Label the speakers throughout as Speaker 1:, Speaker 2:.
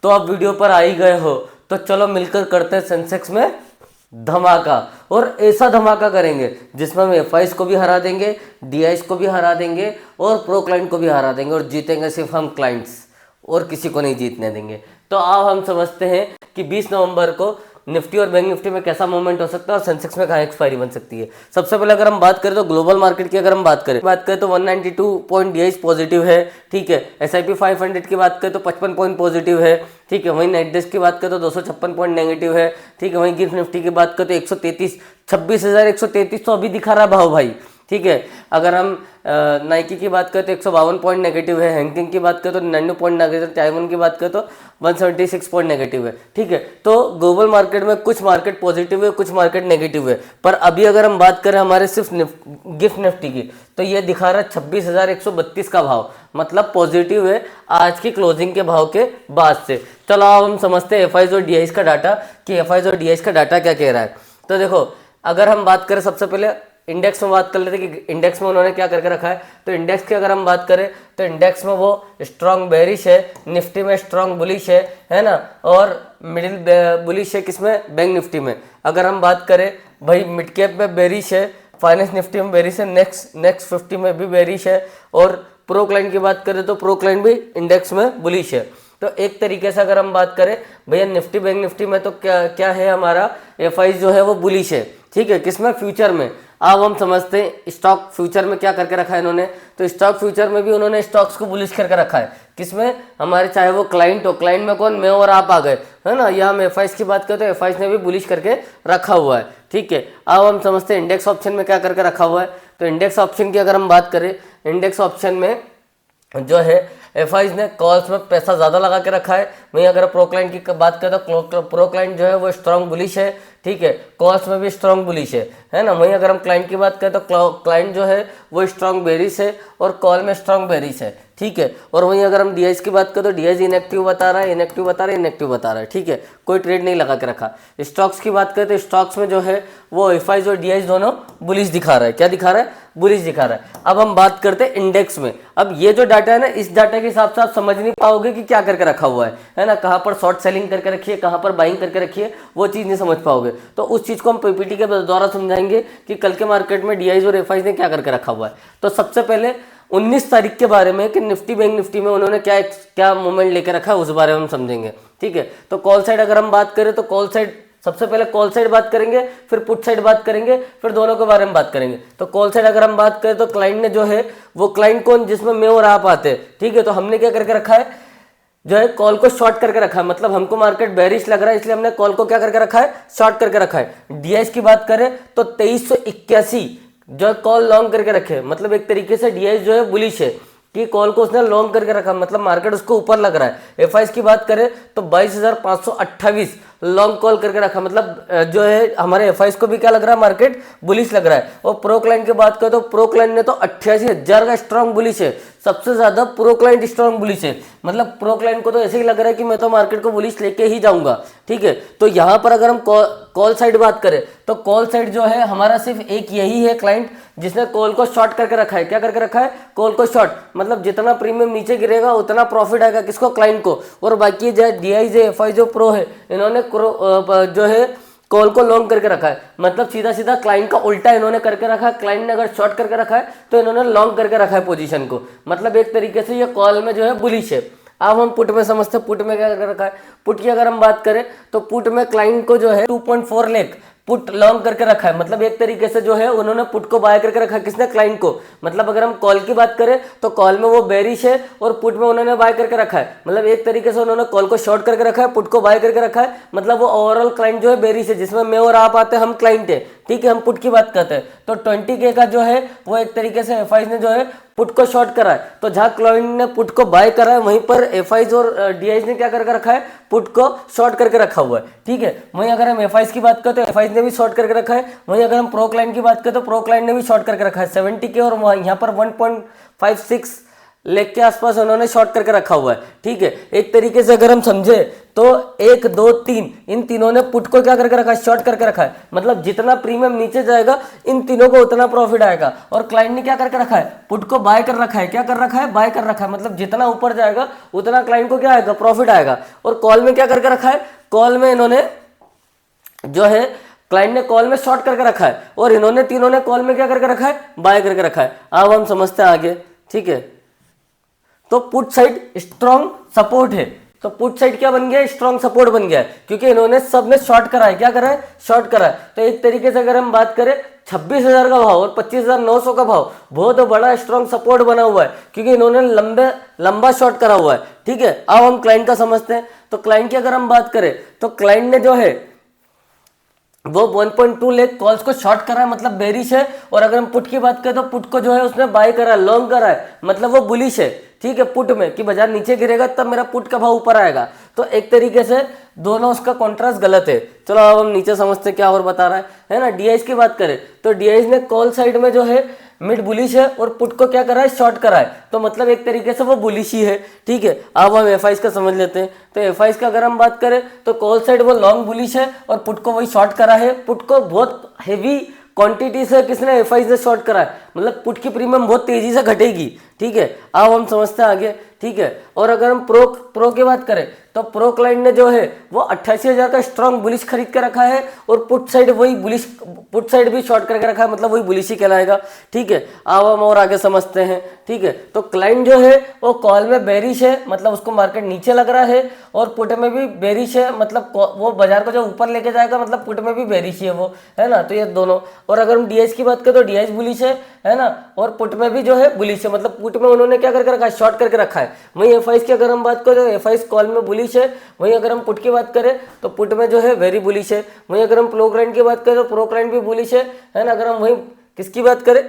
Speaker 1: तो आप वीडियो पर आ ही गए हो, तो चलो मिलकर करते हैं सेंसेक्स में धमाका। और ऐसा धमाका करेंगे जिसमें हम एफआईज को भी हरा देंगे, डीआईज को भी हरा देंगे और प्रो क्लाइंट को भी हरा देंगे, और जीतेंगे सिर्फ हम क्लाइंट्स, और किसी को नहीं जीतने देंगे। तो आओ हम समझते हैं कि 20 नवंबर को निफ्टी और बैंक निफ्टी में कैसा मूवमेंट हो सकता है और सेंसेक्स में कहाँ एक्सपायरी बन सकती है। सबसे पहले अगर हम बात करें तो ग्लोबल मार्केट की अगर हम बात करें तो 192 पॉइंट डीआईज पॉजिटिव है, ठीक है। एसआईपी 500 की बात करें तो 55 पॉइंट पॉजिटिव है, ठीक है। वहीं नाइट डेस्क की बात करें तो 256 पॉइंट नेगेटिव है, ठीक है। वहीं गिफ्ट निफ्टी की बात करें तो 133 26,133 तो अभी दिखा रहा भाव भाई, ठीक है। अगर हम नाइकी की बात करें तो 152 पॉइंट नेगेटिव है, हैंकिंग की बात करें तो 99 पॉइंट नेगेटिव, टाइवन की बात करें तो 176 पॉइंट नेगेटिव है, ठीक है। तो ग्लोबल मार्केट में कुछ मार्केट पॉजिटिव है, कुछ मार्केट नेगेटिव है। पर अभी अगर हम बात करें हमारे सिर्फ गिफ्ट निफ्टी की, तो ये दिखा रहा है 26,132 का भाव, मतलब पॉजिटिव है आज की क्लोजिंग के भाव के बाद से। चलो अब हम समझते हैं एफआईज और डीआईज का डाटा, कि एफआईज और डीआईज का डाटा क्या कह रहा है। तो देखो, अगर हम बात करें सबसे पहले इंडेक्स में बात कर लेते हैं कि इंडेक्स में उन्होंने क्या करके रखा है। तो इंडेक्स की अगर हम बात करें तो इंडेक्स में वो स्ट्रांग बेरिश है, निफ्टी में स्ट्रांग बुलिश है ना, और मिडिल बुलिश है किसमें, बैंक निफ्टी में। अगर हम बात करें भाई मिड कैप में बेरिश है, फाइनेंस निफ्टी में बेरिश है, नेक्स्ट 50 में भी बेरिश है, और प्रो क्लाइंट की बात करें तो प्रो क्लाइंट भी इंडेक्स में बुलिश है। तो एक तरीके से अगर हम बात करें भैया निफ्टी बैंक निफ्टी में तो क्या है, हमारा एफआई जो है वो बुलिश है, ठीक है। किसमें, फ्यूचर में। अब हम समझते हैं स्टॉक फ्यूचर में क्या करके रखा है इन्होंने। तो स्टॉक फ्यूचर में भी उन्होंने स्टॉक्स को बुलिश करके रखा है, किसमें, हमारे चाहे वो क्लाइंट हो, क्लाइंट में कौन, मैं और आप आ गए, है ना। यहाँ हम एफआईज की बात करें तो एफआईज ने भी बुलिश करके रखा हुआ है, ठीक है। अब हम समझते हैं इंडेक्स ऑप्शन में क्या करके रखा हुआ है। तो इंडेक्स ऑप्शन की अगर हम बात करें, इंडेक्स ऑप्शन में जो है एफआईज ने कॉल्स में पैसा ज़्यादा लगा के रखा है। वहीं अगर प्रो क्लाइंट की बात करें तो प्रो क्लाइंट जो है वो स्ट्रांग बुलिश है, ठीक है। कॉल्स में भी स्ट्रांग बुलिश है ना। वहीं अगर हम क्लाइंट की बात करें तो क्लाइंट जो है वो स्ट्रांग बेरिश है और कॉल में स्ट्रांग बेरिश है, ठीक है। और वहीं अगर हम डीआईज की बात करें तो डीआईज इनएक्टिव बता रहा है, इनएक्टिव बता रहा है, ठीक है। कोई ट्रेड नहीं लगा के रखा। स्टॉक्स की बात करें तो स्टॉक्स में जो है वो एफआईज और डीआईज दोनों बुलिश दिखा रहा है। क्या दिखा रहा है, बुलिश दिखा रहा है। अब हम बात करते हैं इंडेक्स में। अब ये जो डाटा है ना, इस डाटा के हिसाब से आप समझ नहीं पाओगे कि क्या करके रखा हुआ है ना। कहाँ पर शॉर्ट सेलिंग करके रखी है, कहाँ पर बाइंग करके रखी है, वो चीज़ नहीं समझ पाओगे। तो उस चीज़ को हम पीपीटी के द्वारा समझाएंगे कि कल के मार्केट में डीआईज और एफआईज ने क्या करके रखा हुआ है। तो सबसे पहले 19 तारीख के बारे में कि निफ्टी बैंक निफ्टी में उन्होंने क्या मूवमेंट लेकर रखा है, उस बारे में हम समझेंगे, ठीक है। तो कॉल साइड अगर हम बात करें तो कॉल साइड, सबसे पहले कॉल साइड बात करेंगे, फिर पुट साइड बात करेंगे, फिर दोनों के बारे में बात करेंगे। तो कॉल साइड अगर हम बात करें तो क्लाइंट ने जो है वो क्लाइंट कौन, जिसमें मैं और आप आते हैं, ठीक है। तो हमने क्या करके रखा है, जो है कॉल को शॉर्ट करके रखा है, मतलब हमको मार्केट बेरिश लग रहा है इसलिए हमने कॉल को क्या करके रखा है, शॉर्ट करके रखा है। डीआईएस की बात करें तो 2381 जो कॉल लॉन्ग करके रखे, मतलब एक तरीके से डीआईएस जो है बुलिश है कि कॉल को उसने लॉन्ग करके रखा, मतलब मार्केट उसको ऊपर लग रहा है। एफआईएस की बात करें तो 22,528 लॉन्ग कॉल करके रखा, मतलब जो है हमारे एफआईएस को भी क्या लग रहा है, मार्केट बुलिश लग रहा है। और प्रो क्लाइंट की बात करें तो प्रो क्लाइंट ने तो 88,000 का स्ट्रॉन्ग बुलिश है, सबसे ज्यादा प्रो क्लाइंट स्ट्रॉन्ग बुलिश है। मतलब प्रो क्लाइंट को तो ऐसे ही लग रहा है कि मैं तो मार्केट को बुलिश लेके ही जाऊंगा, ठीक है। तो यहाँ पर अगर हम कॉल साइड बात करें तो कॉल साइड जो है हमारा सिर्फ एक यही है क्लाइंट जिसने कॉल को शॉर्ट करके रखा है। क्या करके रखा है, कॉल को शॉर्ट, मतलब जितना प्रीमियम नीचे गिरेगा उतना प्रॉफिट आएगा किसको, क्लाइंट को। और बाकी जो डीआई जो एफआई जो प्रो है, इन्होंने जो है कॉल को लॉन्ग करके रखा है, मतलब सीधा सीधा क्लाइंट का उल्टा इन्होंने करके रखा है। क्लाइंट ने अगर शॉर्ट करके रखा है तो इन्होंने लॉन्ग करके रखा है पोजीशन को, मतलब एक तरीके से ये कॉल में जो है बुलिश है। अब हम पुट में समझते हैं, पुट में क्या करके रखा है। पुट की अगर हम बात करें तो पुट में क्लाइंट को जो है 2.4 लाख पुट लॉन्ग करके रखा है, मतलब एक तरीके से जो है उन्होंने पुट को बाय करके रखा है, किसने, क्लाइंट को। मतलब अगर हम कॉल की बात करें तो कॉल में वो बेरिश है और पुट में उन्होंने बाय करके रखा है, मतलब एक तरीके से उन्होंने कॉल को शॉर्ट करके रखा है, पुट को बाय करके रखा है, मतलब वो ओवरऑल क्लाइंट जो है बेरिश है, जिसमें मैं और आप आते हैं, हम क्लाइंट है, ठीक है। हम पुट की बात करते हैं तो 20K का जो है वो एक तरीके से एफआईज ने जो है पुट को शॉर्ट करा है। तो जहां क्लाइंट ने पुट को बाय करा है वहीं पर एफआईज और डीआईज ने क्या करके रखा है, पुट को शॉर्ट करके रखा हुआ है, ठीक है। वहीं अगर हम एफआईज की बात करें तो एफआईज ने भी शॉर्ट करके रखा है। वहीं अगर हम प्रो क्लाइंट की बात करें तो प्रो क्लाइंट ने भी शॉर्ट करके रखा है 70K, और यहाँ पर 1.56 लेग के आसपास उन्होंने शॉर्ट करके रखा हुआ है, ठीक है। एक तरीके से अगर हम समझे तो 1 2 3 इन तीनों ने पुट को क्या करके रखा है, शॉर्ट करके रखा है। मतलब जितना प्रीमियम नीचे जाएगा इन तीनों को उतना प्रॉफिट आएगा। और क्लाइंट ने क्या करके रखा है, पुट को बाय कर रखा है। क्या कर रखा है, बाय कर रखा है। मतलब जितना ऊपर जाएगा उतना क्लाइंट को क्या आएगा, प्रॉफिट आएगा। और कॉल में क्या करके रखा है, कॉल में इन्होंने जो है क्लाइंट ने कॉल में शॉर्ट करके रखा है और इन्होंने तीनों ने कॉल में क्या करके रखा है, बाय करके रखा है। अब हम समझते हैं आगे, ठीक है। तो पुट साइड स्ट्रॉन्ग सपोर्ट है। तो पुट साइड क्या बन गया, स्ट्रॉन्ग सपोर्ट बन गया है, क्योंकि इन्होंने सब में शॉर्ट करा है। क्या करा है, शॉर्ट करा है। तो एक तरीके से अगर हम बात करें 26,000 का भाव और 25,900 का भाव बहुत बड़ा स्ट्रॉन्ग सपोर्ट बना हुआ है, क्योंकि इन्होंने लंबा शॉर्ट करा हुआ है, ठीक है। अब हम क्लाइंट का समझते हैं। तो क्लाइंट की अगर हम बात करें तो क्लाइंट ने जो है वो 1.2 लाख कॉल्स को शॉर्ट करा है, मतलब बेरिश है। और अगर हम पुट की बात करें तो पुट को जो है उसने बाय करा है, लॉन्ग करा है, मतलब वो बुलिश है, ठीक है। पुट में कि बाजार नीचे गिरेगा तब मेरा पुट का भाव ऊपर आएगा। तो एक तरीके से दोनों उसका कॉन्ट्रास्ट गलत है। चलो अब हम नीचे समझते क्या और बता रहा है ना। डीआईएस की बात करें तो डीआईएस ने कॉल साइड में जो है मिड बुलिश है और पुट को क्या करा है, शॉर्ट करा है। तो मतलब एक तरीके से वो बुलिश ही है, ठीक है। अब हम एफआईस का समझ लेते हैं। तो एफआईस का अगर हम बात करें तो कॉल साइड वो लॉन्ग बुलिश है और पुट को वही शॉर्ट करा है। पुट को बहुत हेवी क्वांटिटी से किसने, एफआईस ने शॉर्ट करा है। मतलब पुट की प्रीमियम बहुत तेजी से घटेगी, ठीक है। अब हम समझते हैं आगे, ठीक है। और अगर हम प्रो की बात करें तो प्रो क्लाइंट ने जो है वो 88,000 का स्ट्रॉन्ग बुलिश खरीद के रखा है और पुट साइड वही बुलिश, पुट साइड भी शॉर्ट करके रखा है, मतलब वही बुलिश ही कहलाएगा, ठीक है। अब हम और आगे समझते हैं, ठीक है। तो क्लाइंट जो है वो कॉल में बेरिश है, मतलब उसको मार्केट नीचे लग रहा है, और पुट में भी बेरिश है, मतलब वो बाजार को जो ऊपर लेके जाएगा, मतलब पुट में भी बेरिश है वो, है ना। तो ये दोनों। और अगर हम डीआईएस की बात करें तो डीआईएस बुलिश है ना, और पुट में भी जो है बुलिश है, मतलब पुट में उन्होंने क्या करके रखा है, शॉर्ट करके रखा है। वहीं एफआईस की अगर हम बात करें तो एफआईस कॉल में बुलिश है। वहीं अगर हम पुट की बात करें तो पुट में जो है वेरी बुलिश है। वहीं अगर हम प्रो क्लाइंट की बात करें तो प्रो क्लाइंट भी बुलिश है ना। अगर हम वहीं किसकी बात करें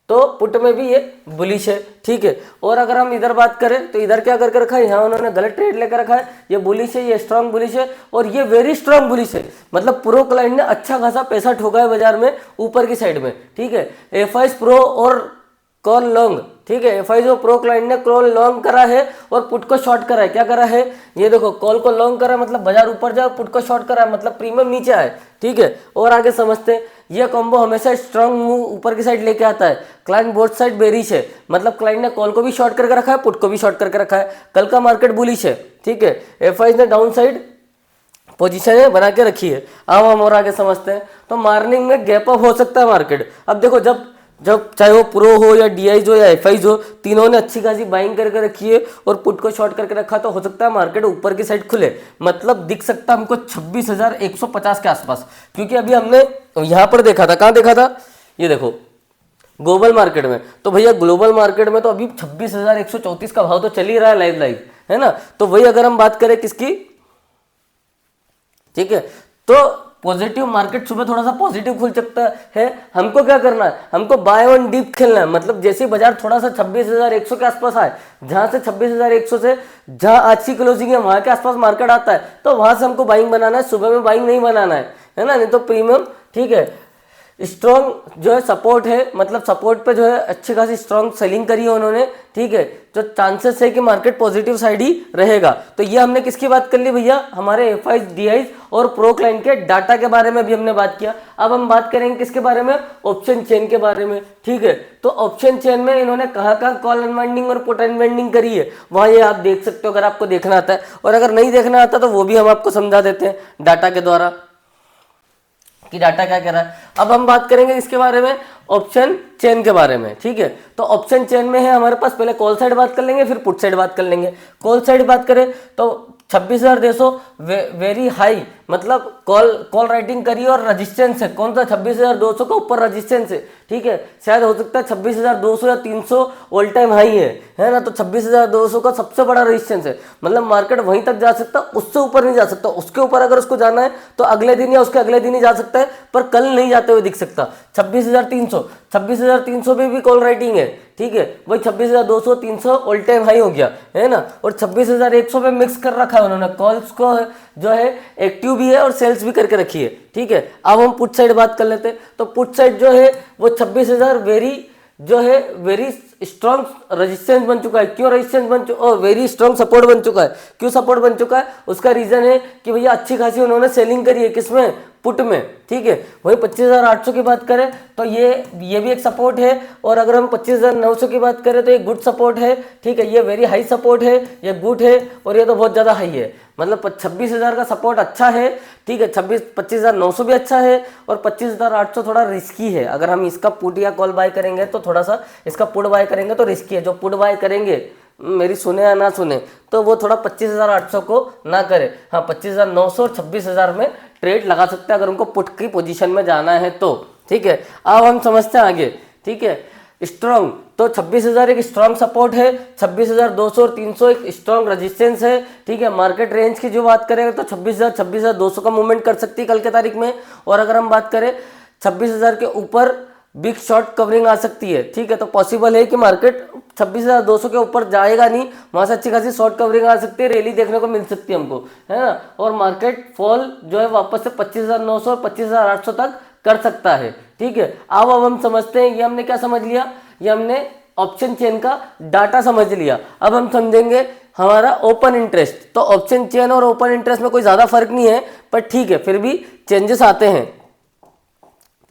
Speaker 1: तो पुट में भी ये बुलिश है, ठीक है। और अगर हम इधर बात करें तो इधर क्या करके रखा है, यहाँ उन्होंने गलत ट्रेड लेकर रखा है। ये बुलिश है, ये स्ट्रांग बुलिश है और ये वेरी स्ट्रांग बुलिश है। मतलब प्रो क्लाइंट ने अच्छा खासा पैसा ठोका है बाजार में ऊपर की साइड में, ठीक है। एफआईस प्रो और कॉल लॉन्ग, ठीक है। एफआईस और प्रो क्लाइंट ने कॉल लॉन्ग करा है और पुट को शॉर्ट करा है। क्या करा है, ये देखो, कॉल को लॉन्ग करा मतलब बाजार ऊपर जाए, पुट को शॉर्ट करा मतलब प्रीमियम नीचे आए, ठीक है। और आगे समझते हैं, ये कॉम्बो हमेशा स्ट्रांग मूव ऊपर की साइड लेके आता है। क्लाइंट बोथ साइड बेरिश है, मतलब क्लाइंट ने कॉल को भी शॉर्ट करके रखा है, पुट को भी शॉर्ट करके रखा है। कल का मार्केट बुलिश है, ठीक है। एफआईस ने डाउन साइड पोजीशन बना के रखी है। अब हम और आगे समझते हैं। तो मॉर्निंग में गैप अप हो सकता है मार्केट। अब देखो, जब चाहे वो प्रो हो या डीआईज हो या एफआईज हो, तीनों ने अच्छी खासी बाइंग करके रखी है और पुट को शॉर्ट करके रखा, तो हो सकता है मार्केट ऊपर की साइड खुले। मतलब दिख सकता है हमको 26,150 के आसपास, क्योंकि अभी हमने यहाँ पर देखा था। कहाँ देखा था, ये देखो ग्लोबल मार्केट में। तो भैया ग्लोबल मार्केट में तो अभी 26,134 का भाव तो चल ही रहा है लाइव, है ना। तो वही अगर हम बात करें किसकी, ठीक है, तो पॉजिटिव मार्केट सुबह थोड़ा सा पॉजिटिव खुल सकता है। हमको क्या करना है, हमको बाय ऑन डीप खेलना है। मतलब जैसे बाजार थोड़ा सा 26,100 के आसपास आए, जहां से 26,100 से जहां आज की क्लोजिंग है वहां के आसपास मार्केट आता है, तो वहां से हमको बाइंग बनाना है। सुबह में बाइंग नहीं बनाना है ना, नहीं तो प्रीमियम, ठीक है। स्ट्रॉन्ग जो है सपोर्ट है, मतलब सपोर्ट पे जो है अच्छी खासी स्ट्रॉन्ग सेलिंग करी है उन्होंने, ठीक है। तो चांसेस है कि मार्केट पॉजिटिव साइड ही रहेगा। तो ये हमने किसकी बात कर ली भैया, हमारे एफआईज, डीआईज और प्रो क्लाइंट के डाटा के बारे में भी हमने बात किया। अब हम बात करेंगे किसके बारे में, ऑप्शन चेन के बारे में, ठीक है। तो ऑप्शन चेन में इन्होंने कहाँ कॉल अनवाइंडिंग और पुट अनवाइंडिंग करी है, वहाँ ये आप देख सकते हो अगर आपको देखना आता है। और अगर नहीं देखना आता तो वो भी हम आपको समझा देते हैं डाटा के द्वारा कि डाटा क्या कह रहा है। अब हम बात करेंगे इसके बारे में, ऑप्शन चेन के बारे में, ठीक है। तो ऑप्शन चेन में है हमारे पास, पहले कॉल साइड बात कर लेंगे फिर पुट साइड बात कर लेंगे। कॉल साइड बात करें तो 26,200 वेरी हाई, मतलब कॉल राइटिंग करी और रजिस्टेंस है कौन सा, 26,200 का ऊपर रजिस्टेंस है, ठीक है। शायद हो सकता है 26,200 या 300 ऑल टाइम हाई है ना। तो 26,200 का सबसे बड़ा रजिस्टेंस है, मतलब मार्केट वहीं तक जा सकता, उससे ऊपर नहीं जा सकता। उसके ऊपर अगर उसको जाना है तो अगले दिन या उसके अगले दिन ही जा सकता है, पर कल नहीं जाते हुए दिख सकता। 26,300 पे भी कॉल राइटिंग है, ठीक है। वही 26,200 300 ऑल टाइम हाई हो गया, है ना। और 26,100 पे मिक्स कर रखा है उन्होंने, कॉल्स को जो है एक्टिव भी है और सेल्स भी करके रखी है, ठीक है। अब हम पुट साइड बात कर लेते हैं। तो पुट साइड जो है वो 26,000 वेरी स्ट्रॉन्ग रेजिस्टेंस बन चुका है। क्यों रेजिस्टेंस बन चुका, वेरी स्ट्रॉन्ग सपोर्ट बन चुका है। क्यों सपोर्ट बन चुका है, उसका रीजन है कि भैया अच्छी खासी उन्होंने सेलिंग करी है, किसमें, पुट में, ठीक है। वही 25,800 की बात करें तो ये भी एक सपोर्ट है, और अगर हम 25,900 की बात करें तो ये गुड सपोर्ट है, ठीक है। ये वेरी हाई सपोर्ट है, ये गुड है, और ये तो बहुत ज़्यादा हाई है। मतलब 26,000 का सपोर्ट अच्छा है, ठीक है। 25,900 भी अच्छा है, और 25,800 थोड़ा रिस्की है। अगर हम इसका पुट या कॉल बाय करेंगे तो थोड़ा सा, इसका पुट बाय करेंगे तो रिस्की है। जो पुट बाय करेंगे, मेरी सुने या ना सुने, तो वो थोड़ा 25,800 को ना करे। हाँ, 25,900 और 26,000 में ट्रेड लगा सकते हैं अगर उनको पुट की पोजीशन में जाना है तो, ठीक है। अब हम समझते हैं आगे, ठीक है। स्ट्रॉन्ग, तो 26,000 एक स्ट्रॉन्ग सपोर्ट है, 26,200 और 300 एक स्ट्रॉन्ग रेजिस्टेंस है, ठीक है। मार्केट रेंज की जो बात करें तो 26,200 का मूवमेंट कर सकती है कल के तारीख में। और अगर हम बात करें 26,000 के ऊपर बिग शॉर्ट कवरिंग आ सकती है, ठीक है। तो पॉसिबल है कि मार्केट 26,200 के ऊपर जाएगा नहीं, वहां से अच्छी खासी शॉर्ट कवरिंग आ सकती है, रैली देखने को मिल सकती है हमको, है ना। और मार्केट फॉल जो है वापस से 25,900 और 25,800 तक कर सकता है, ठीक है। अब हम समझते हैं, ये हमने क्या समझ लिया, ये हमने ऑप्शन चेन का डाटा समझ लिया। अब हम समझेंगे हमारा ओपन इंटरेस्ट। तो ऑप्शन चेन और ओपन इंटरेस्ट में कोई ज्यादा फर्क नहीं है, पर ठीक है, फिर भी चेंजेस आते हैं।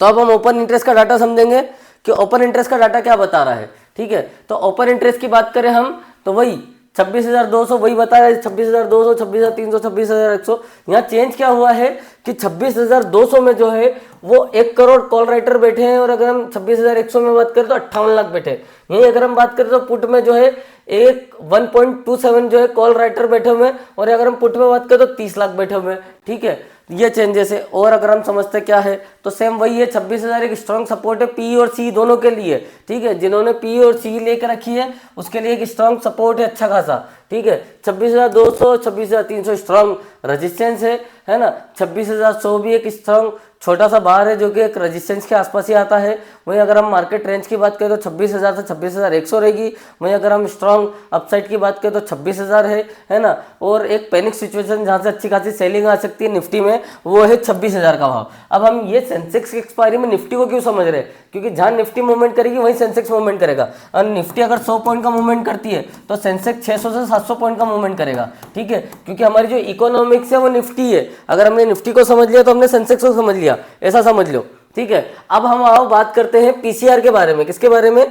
Speaker 1: तो अब हम ओपन इंटरेस्ट का डाटा समझेंगे कि ओपन इंटरेस्ट का डाटा क्या बता रहा है, ठीक है। तो ओपन इंटरेस्ट की बात करें हम तो वही 26,200 वही बता रहा है, 26,200, 26,300, 26,100। यहाँ चेंज क्या हुआ है कि 26,200 में जो है वो 1 करोड़ कॉल राइटर बैठे हैं, और अगर हम 26,100 में बात करें तो 58 लाख बैठे हैं। यही अगर हम बात करें तो पुट में जो है 1.27 जो है कॉल राइटर बैठे हुए हैं, और अगर हम पुट में बात करें तो 30 लाख बैठे हुए हैं, ठीक है। ये चेंजेस है। और अगर हम समझते क्या है तो सेम वही है, 26,000 एक स्ट्रॉन्ग सपोर्ट है पी और सी दोनों के लिए, ठीक है। जिन्होंने पी और सी लेकर रखी है उसके लिए एक स्ट्रॉन्ग सपोर्ट है अच्छा खासा, ठीक है। 26,200, 26,300 स्ट्रॉन्ग रेजिस्टेंस है ना। 26,100 भी एक स्ट्रॉन्ग छोटा सा बार है जो कि एक रेजिस्टेंस के आसपास ही आता है। वहीं अगर हम मार्केट रेंज की बात करें तो 26,000 से 26,100 रहेगी। वहीं अगर हम स्ट्रॉन्ग अपसाइड की बात करें तो 26,000 है ना। और एक पैनिक सिचुएशन जहां से अच्छी खासी सेलिंग आ सकती है निफ्टी में, वो है 26,000 का भाव। अब हम ये सेंसेक्स की एक्सपायरी में निफ्टी को क्यों समझ रहे हैं, क्योंकि जहां निफ्टी मूवमेंट करेगी वहीं सेंसेक्स मूवमेंट करेगा। और निफ्टी अगर 100 पॉइंट का मूवमेंट करती है तो सेंसेक्स 600 से 700 पॉइंट का मूवमेंट करेगा, ठीक है। क्योंकि हमारी जो इकोनॉमिक्स है वो निफ्टी है। अगर हमने निफ्टी को समझ लिया तो हमने सेंसेक्स को समझ लिया, ऐसा समझ लो, ठीक है। अब हम आओ बात करते हैं पीसीआर के बारे में। किसके बारे में,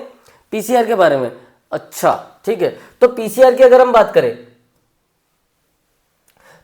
Speaker 1: पीसीआर के बारे में। अच्छा, ठीक है। तो पीसीआर की अगर हम बात करें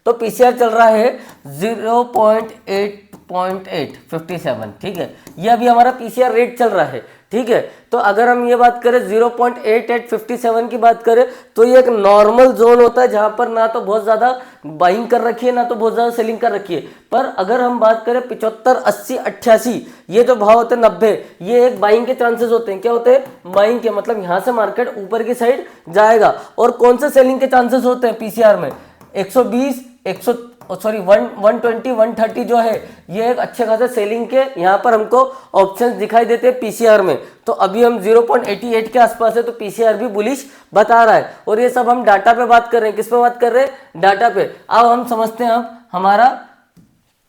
Speaker 1: तो पीसीआर चल रहा है 0.8.57, ठीक है। ये अभी हमारा पीसीआर रेट चल रहा है, ठीक है। तो अगर हम ये बात करें 0.8857 की बात करें तो ये एक नॉर्मल जोन होता है जहां पर ना तो बहुत ज्यादा बाइंग कर रखी है ना तो बहुत ज्यादा सेलिंग कर रखी है। पर अगर हम बात करें 75, 80, 88 ये जो भाव होते हैं 90, ये एक बाइंग के चांसेस होते हैं। क्या होते हैं, बाइंग के, मतलब यहां से मार्केट ऊपर की साइड जाएगा। और कौन से सेलिंग के चांसेस होते हैं पीसीआर में, 120, 120, 130 जो है ये एक अच्छे खासे सेलिंग के यहाँ पर हमको ऑप्शंस दिखाई देते हैं पीसीआर में। तो अभी हम 0.88 के आसपास है, तो पीसीआर भी बुलिश बता रहा है। और ये सब हम डाटा पे बात कर रहे हैं। किस पे बात कर रहे हैं, डाटा पे। अब हम समझते हैं अब हमारा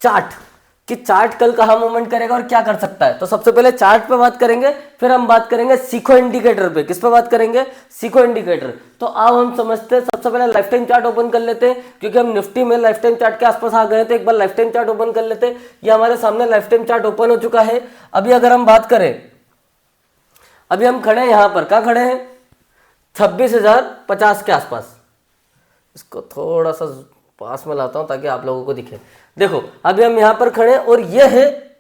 Speaker 1: चार्ट, कि चार्ट कल कहाँ मूवमेंट करेगा और क्या कर सकता है। तो सबसे पहले चार्ट पे बात करेंगे, फिर हम बात करेंगे सीको इंडिकेटर पे। किस पे बात करेंगे, सीको इंडिकेटर। तो अब हम समझते हैं, सबसे पहले लाइफ टाइम चार्ट ओपन कर लेते हैं, क्योंकि हम निफ्टी में लाइफ टाइम चार्ट के आसपास आ गए थे। एक बार लाइफ टाइम चार्ट ओपन कर लेते हैं। ये हमारे सामने लाइफ टाइम चार्ट ओपन हो चुका है। अभी अगर हम बात करें, अभी हम खड़े हैं यहाँ पर, कहाँ खड़े हैं, 26,050 के आसपास। इसको थोड़ा सा पास में लाता हूं ताकि आप लोगों को दिखे। देखो अभी हम यहां पर खड़े और ये है,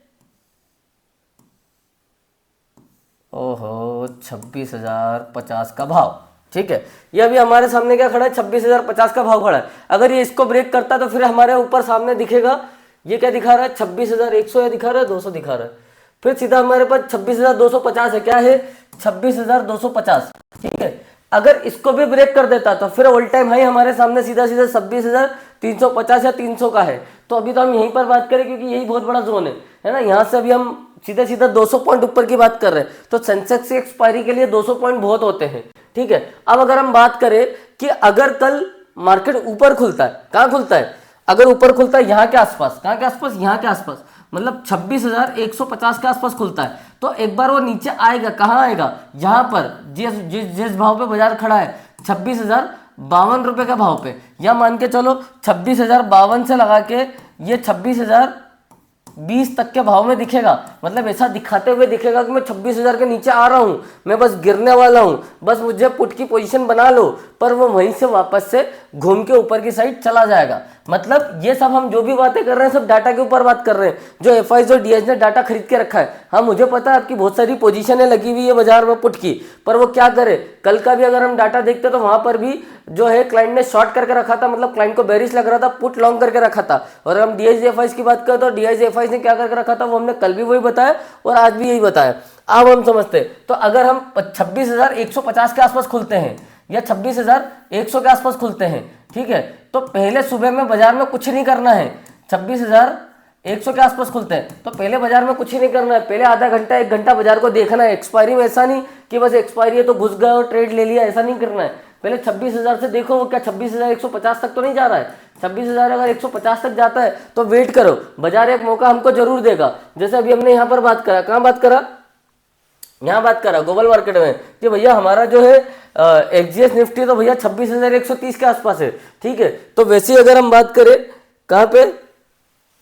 Speaker 1: ओहो, 26,050 का भाव, ठीक है। ये अभी हमारे सामने क्या खड़ा है, 26,050 का भाव खड़ा है। अगर ये इसको ब्रेक करता तो फिर हमारे ऊपर सामने दिखेगा, ये क्या दिखा रहा है, 26,100 या दिखा रहा है 200 दिखा रहा है। फिर सीधा हमारे पास 26,250 है। क्या है, 26,250, ठीक है। अगर इसको भी ब्रेक कर देता तो फिर ऑल टाइम हाई हमारे सामने सीधा सीधा 26,350 या 300 का है। तो अभी तो हम यहीं पर बात करें क्योंकि यही बहुत बड़ा जोन है ना। यहाँ से अभी हम सीधा सीधा 200 पॉइंट ऊपर की बात कर रहे हैं। तो सेंसेक्स की एक्सपायरी के लिए 200 पॉइंट बहुत होते हैं, ठीक है। अब अगर हम बात करें कि अगर कल मार्केट ऊपर खुलता है, कहाँ खुलता है, अगर ऊपर खुलता है यहाँ के आसपास, कहाँ के आसपास, यहाँ के आसपास, मतलब 26,150 के आसपास खुलता है, तो एक बार वो नीचे आएगा, कहाँ आएगा, यहाँ पर जिस भाव पे बाजार खड़ा है 26,052 रुपये के भाव पे, या मान के चलो 26,052 से लगा के ये 26,020 तक के भाव में दिखेगा। मतलब ऐसा दिखाते हुए दिखेगा कि मैं 26,000 के नीचे आ रहा हूं, मैं बस गिरने वाला हूं, बस मुझे पुट की पोजीशन बना लो, पर वो वहीं से वापस से घूम के ऊपर की साइड चला जाएगा। मतलब ये सब हम जो भी बातें कर रहे हैं सब डाटा के ऊपर बात कर रहे हैं, जो एफआईज और डीआईज ने डाटा खरीद के रखा है। हाँ, मुझे पता है आपकी बहुत सारी पोजीशनें लगी हुई है बाजार में पुट की, पर वो क्या करे, कल का भी अगर हम डाटा देखते तो वहां पर भी जो है क्लाइंट ने शॉर्ट करके रखा था, मतलब क्लाइंट को बेरिश लग रहा था, पुट लॉन्ग करके रखा था। और हम डीआईज एफआईज की बात करें तो डीआईज एफआईज ने क्या करके रखा था, वो हमने कल भी वही बताया और आज भी यही बताया। अब हम समझते, तो अगर हम 26,150 के आसपास खुलते हैं या 26,100 के आसपास खुलते हैं, ठीक है, तो पहले सुबह में बाजार में कुछ नहीं करना है। 26,100 के आसपास खुलते हैं तो पहले बाजार में कुछ ही नहीं करना है, पहले आधा घंटा 1 घंटा बाजार को देखना है। एक्सपायरी में ऐसा नहीं कि बस एक्सपायरी है तो घुस गए और ट्रेड ले लिया, ऐसा नहीं करना है। पहले 26,000 से देखो वो क्या 26,150 तक तो नहीं जा रहा है। 26,000 अगर 150 तक जाता है तो वेट करो, बाजार एक मौका हमको जरूर देगा। जैसे अभी हमने यहाँ पर बात करा, कहाँ बात करा, यहाँ बात करा ग्लोबल मार्केट में कि भैया हमारा जो है एक्सजीएस निफ्टी तो भैया 26,130 के आसपास है, ठीक है। तो वैसे ही अगर हम बात करें कहाँ पे,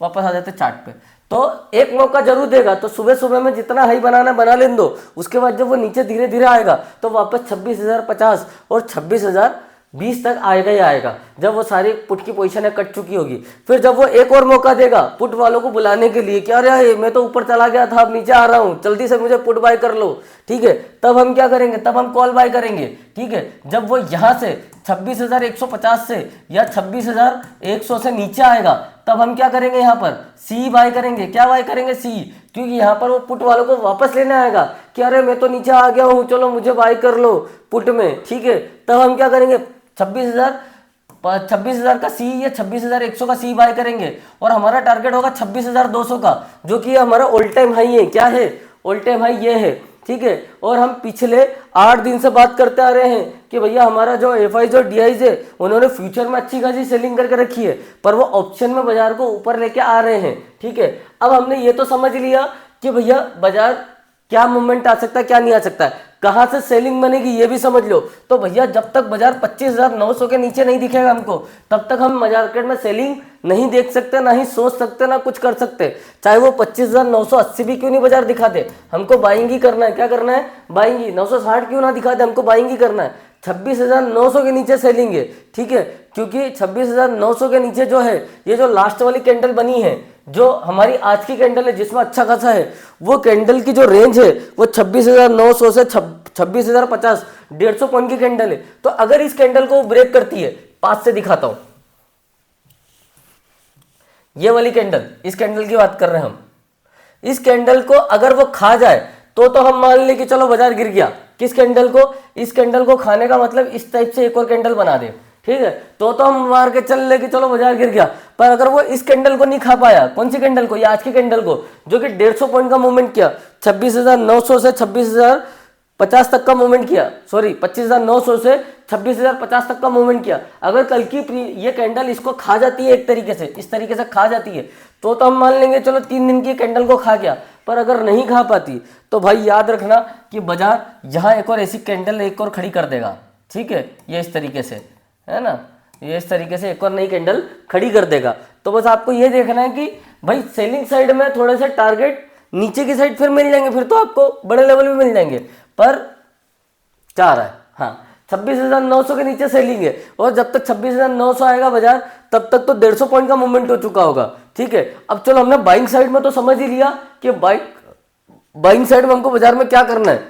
Speaker 1: वापस आ जाते चार्ट पे, तो एक मौका जरूर देगा। तो सुबह सुबह में जितना हाई बनाना बना लेने दो, उसके बाद जब वो नीचे धीरे धीरे आएगा तो वापस 26,050 और 26,020 तक आएगा ही आएगा, जब वो सारी पुट की पोजीशन कट चुकी होगी। फिर जब वो एक और मौका देगा पुट वालों को बुलाने के लिए, क्या अरे मैं तो ऊपर चला गया था अब नीचे आ रहा हूँ, जल्दी से मुझे पुट बाय कर लो, ठीक है, तब हम क्या करेंगे, तब हम कॉल बाय करेंगे, ठीक है। जब वो यहाँ से 26,150 से या 26,100 से नीचे आएगा तब हम क्या करेंगे, यहाँ पर सी बाय करेंगे। क्या बाय करेंगे, सी, क्योंकि यहाँ पर वो पुट वालों को वापस लेने आएगा कि अरे मैं तो नीचे आ गया हूँ, चलो मुझे बाय कर लो पुट में, ठीक है। तब हम क्या करेंगे, 26,000 का सी या 26,100 का सी बाय करेंगे और हमारा टारगेट होगा 26,200 का, जो कि हमारा ऑल टाइम हाई है। क्या है, ऑल टाइम हाई ये है, ठीक है। और हम पिछले 8 दिन से बात करते आ रहे हैं कि भैया हमारा जो एफआईज और डीआईज है उन्होंने फ्यूचर में अच्छी खासी सेलिंग करके रखी है, पर वो ऑप्शन में बाजार को ऊपर लेके आ रहे हैं, ठीक है। अब हमने ये तो समझ लिया कि भैया बाजार क्या मूवमेंट आ सकता है, क्या नहीं आ सकता है, कहां से सेलिंग बनेगी ये भी समझ लो। तो भैया जब तक बाजार 25,900 के नीचे नहीं दिखेगा हमको, तब तक हम मार्केट में सेलिंग नहीं देख सकते, ना ही सोच सकते, ना कुछ कर सकते। चाहे वो 25,980 भी क्यों नहीं बाजार दिखाते, हमको बाइंग ही करना है। क्या करना है, बाइंग ही। 960 क्यों ना दिखाते, हमको बाइंग ही करना है। 26,900 के नीचे सेलिंग है, ठीक है, क्योंकि 26,900 के नीचे जो है ये जो लास्ट वाली कैंडल बनी है, जो हमारी आज की कैंडल है जिसमें अच्छा खासा है, वो कैंडल की जो रेंज है वो 26,900 से 26,050, 150 पॉइंट की कैंडल है। तो अगर इस कैंडल को ब्रेक करती है, पास से दिखाता हूं, ये वाली कैंडल, इस कैंडल की बात कर रहे हैं हम, इस कैंडल को अगर वो खा जाए तो हम मान ले कि चलो बाजार गिर गया। किस कैंडल को, इस कैंडल को खाने का मतलब इस टाइप से एक और कैंडल बना दे, ठीक है, तो हम मार के चल ले कि चलो बाजार गिर गया। पर अगर वो इस कैंडल को नहीं खा पाया, कौन सी कैंडल को, ये आज की कैंडल को, जो कि 150 पॉइंट का मूवमेंट किया, 26,900 से 26,050 तक का मूवमेंट किया, सॉरी 25,900 से 26,050 तक का मूवमेंट किया। अगर कल की ये कैंडल इसको खा जाती है, एक तरीके से इस तरीके से खा जाती है, तो हम मान लेंगे चलो 3 दिन की कैंडल को खा गया। पर अगर नहीं खा पाती तो भाई याद रखना कि बाजार यहाँ एक और ऐसी कैंडल एक और खड़ी कर देगा, ठीक है, ये इस तरीके से, है ना, ये इस तरीके से एक और नई कैंडल खड़ी कर देगा। तो बस आपको ये देखना है कि भाई सेलिंग साइड में थोड़े से टारगेट नीचे की साइड फिर मिल जाएंगे, फिर तो आपको बड़े लेवल में मिल जाएंगे। पर क्या आ रहा है, हाँ 26,900 के नीचे सेलिंग है, और जब तक 26,900 आएगा बाजार तब तक तो 150 पॉइंट का मूवमेंट हो चुका होगा, ठीक है। अब चलो हमने बाइंग साइड में तो समझ ही लिया कि बाइंग साइड में हमको बाजार में क्या करना है,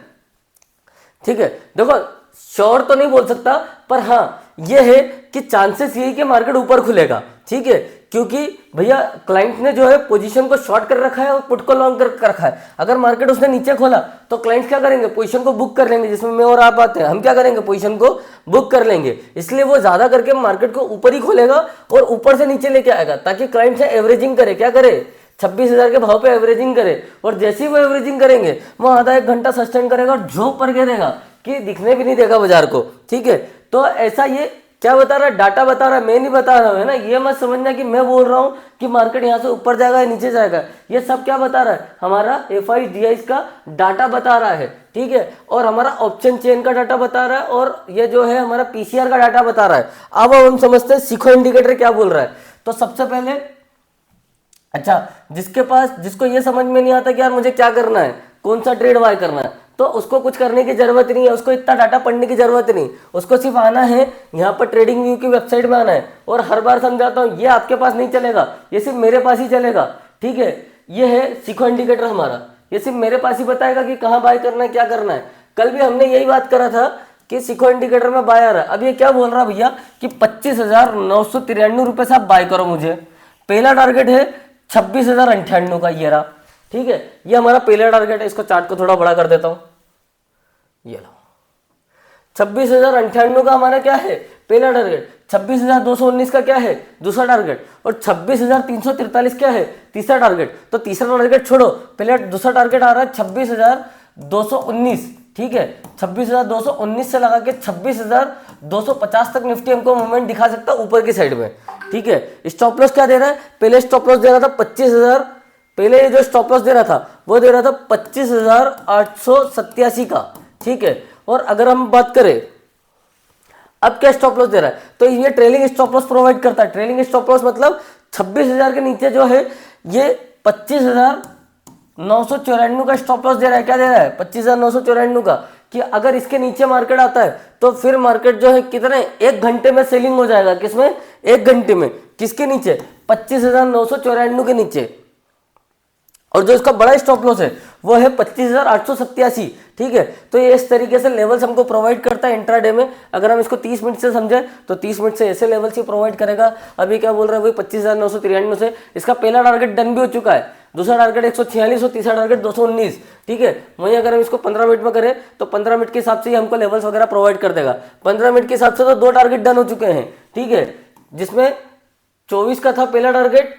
Speaker 1: ठीक है। देखो श्योर तो नहीं बोल सकता, पर हाँ ये है कि चांसेस यही कि मार्केट ऊपर खुलेगा, ठीक है, क्योंकि भैया क्लाइंट ने जो है पोजीशन को शॉर्ट कर रखा है और पुट को लॉन्ग कर रखा है। अगर मार्केट उसने नीचे खोला तो क्लाइंट्स क्या करेंगे, पोजीशन को बुक कर लेंगे, जिसमें मैं और आप आते हैं, हम क्या करेंगे, पोजीशन को बुक कर लेंगे। इसलिए वो ज्यादा करके मार्केट को ऊपर ही खोलेगा और ऊपर से नीचे लेके आएगा, ताकि क्लाइंट से एवरेजिंग करे। क्या करे, 26,000 के भाव पे एवरेजिंग करे, और जैसे ही वो एवरेजिंग करेंगे वो आधा 1 घंटा सस्टेन करेगा और झोंक पर गिरेगा कि दिखने भी नहीं देगा बाजार को, ठीक है। तो ऐसा ये क्या बता रहा है, डाटा बता रहा है, मैं नहीं बता रहा हूँ, है ना। ये मत समझना कि मैं बोल रहा हूँ कि मार्केट यहाँ से ऊपर जाएगा या नीचे जाएगा। ये सब क्या बता रहा है, हमारा FI DI का डाटा बता रहा है, ठीक है, और हमारा ऑप्शन चेन का डाटा बता रहा है, और ये जो है हमारा PCR का डाटा बता रहा है। अब हम समझते हैं सिक्को इंडिकेटर क्या बोल रहा है। तो सबसे पहले, अच्छा, जिसको ये समझ में नहीं आता कि यार मुझे क्या करना है, कौन सा ट्रेड बाय करना है, तो उसको कुछ करने की जरूरत नहीं है, उसको इतना डाटा पढ़ने की जरूरत नहीं, उसको सिर्फ आना है यहाँ पर ट्रेडिंग व्यू की वेबसाइट में आना है। और हर बार समझाता हूँ, ये आपके पास नहीं चलेगा, ये सिर्फ मेरे पास ही चलेगा, ठीक है। ये है सिक्को इंडिकेटर हमारा, ये सिर्फ मेरे पास ही बताएगा कि कहाँ बाय करना है, क्या करना है। कल भी हमने यही बात करा था कि सिक्को इंडिकेटर में बाय आ रहा है। अब ये क्या बोल रहा है भैया कि 25,993 रुपये से आप बाय करो मुझे। पहला टारगेट है 26,098 का, ये रहा, ठीक है, ये हमारा पहला टारगेट है। इसको चार्ट को थोड़ा बड़ा कर देता हूं, ये लो, 26,098 का हमारा क्या है, पहला टारगेट। 26,219 का क्या है, दूसरा टारगेट। और 26,343 क्या है, तीसरा टारगेट। तो तीसरा टारगेट छोड़ो, पहले दूसरा टारगेट आ रहा है 26,219, ठीक है। 26,219 से लगा के 26,250 तक निफ्टी हमको मूवमेंट दिखा सकता है ऊपर की साइड में, ठीक है। स्टॉप लॉस क्या दे रहा है, पहले स्टॉप लॉस दे रहा था 25,000, पहले ये जो स्टॉप लॉस दे रहा था वो दे रहा था 25,887 का, ठीक है। और अगर हम बात करें अब क्या स्टॉप लॉस दे रहा है, तो ये ट्रेलिंग स्टॉप लॉस प्रोवाइड करता है। ट्रेलिंग स्टॉप लॉस मतलब 26,000 के नीचे जो है ये 25,994 का स्टॉप लॉस दे रहा है। क्या दे रहा है, 25,994 का, कि अगर इसके नीचे मार्केट आता है तो फिर मार्केट जो है कितने, 1 घंटे में सेलिंग हो जाएगा। किसमें, 1 घंटे में, किसके नीचे, 25,994 के नीचे। और जो इसका बड़ा स्टॉप लॉस है वो है 25,887, ठीक है। तो ये इस तरीके से लेवल्स हमको प्रोवाइड करता है इंट्राडे में। अगर हम इसको 30 मिनट से समझें तो 30 मिनट से ऐसे लेवल्स ही प्रोवाइड करेगा। अभी क्या बोल रहा है, वही 25,993 से इसका पहला टारगेट डन भी हो चुका है, दूसरा टारगेट 146 और तीसरा टारगेट 219, ठीक है। वहीं अगर हम इसको 15 मिनट में करें तो 15 मिनट के हिसाब से ही हमको लेवल्स वगैरह प्रोवाइड कर देगा। 15 मिनट के हिसाब से तो 2 टारगेट डन हो चुके हैं, ठीक है, जिसमें 24 का था पहला टारगेट,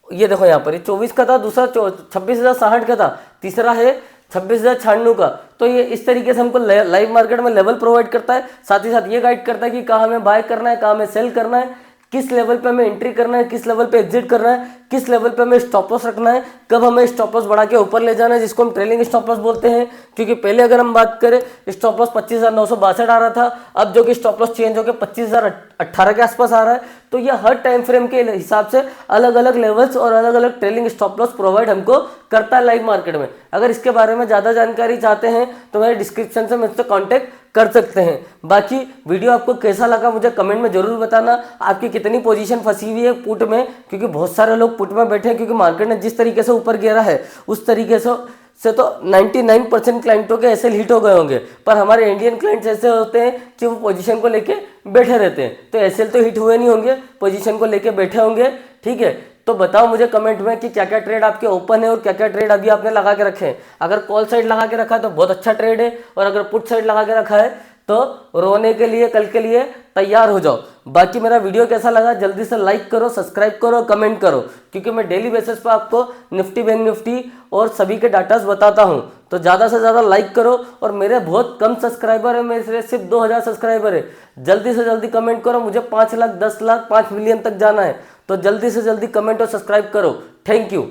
Speaker 1: ये देखो यहाँ पर, ये 24 का था, दूसरा 26,060 का था, तीसरा है 26,096 का। तो ये इस तरीके से हमको लाइव मार्केट में लेवल प्रोवाइड करता है, साथ ही साथ ये गाइड करता है कि कहाँ हमें बाय करना है, कहाँ हमें सेल करना है, किस लेवल पे हमें एंट्री करना है, किस लेवल पे एग्जिट करना है, किस लेवल पे हमें स्टॉप लॉस रखना है, कब हमें स्टॉप लॉस बढ़ा के ऊपर ले जाना है, जिसको हम ट्रेलिंग स्टॉप लॉस बोलते हैं। क्योंकि पहले अगर हम बात करें स्टॉप लॉस 25,962 आ रहा था, अब जो कि स्टॉप लॉस चेंज होकर 25,018 के आसपास आ रहा है। तो ये हर टाइम फ्रेम के हिसाब से अलग अलग लेवल्स और अलग अलग ट्रेलिंग स्टॉप लॉस प्रोवाइड हमको करता है लाइव मार्केट में। अगर इसके बारे में ज़्यादा जानकारी चाहते हैं तो मेरे डिस्क्रिप्शन से मुझसे कॉन्टैक्ट कर सकते हैं। बाकी वीडियो आपको कैसा लगा मुझे कमेंट में जरूर बताना। आपकी कितनी पोजीशन फंसी हुई है पुट में, क्योंकि बहुत सारे लोग पुट में बैठे हैं, क्योंकि मार्केट ने जिस तरीके से ऊपर गिरा है उस तरीके से तो 99% क्लाइंटों के ऐसे हिट हो गए होंगे। पर हमारे इंडियन क्लाइंट्स ऐसे होते हैं कि वो पोजीशन को लेके बैठे रहते हैं, तो ऐसे तो हिट हुए नहीं होंगे, पोजीशन को लेके बैठे होंगे, ठीक है। तो बताओ मुझे कमेंट में कि क्या क्या ट्रेड आपके ओपन है और क्या क्या ट्रेड अभी आपने लगा के रखे हैं। अगर कॉल साइड लगा के रखा है तो बहुत अच्छा ट्रेड है, और अगर पुट साइड लगा के रखा है तो रोने के लिए, कल के लिए तैयार हो जाओ। बाकी मेरा वीडियो कैसा लगा जल्दी से लाइक करो, सब्सक्राइब करो, कमेंट करो, क्योंकि मैं डेली बेसिस पे आपको निफ्टी, बैंक निफ्टी और सभी के डाटास बताता हूं। तो ज़्यादा से ज़्यादा लाइक करो। और मेरे बहुत कम सब्सक्राइबर है, मेरे सिर्फ 2,000 सब्सक्राइबर है। जल्दी से जल्दी कमेंट करो, मुझे 5 लाख, 10 लाख, 5 मिलियन तक जाना है। तो जल्दी से जल्दी कमेंट और सब्सक्राइब करो। Thank you.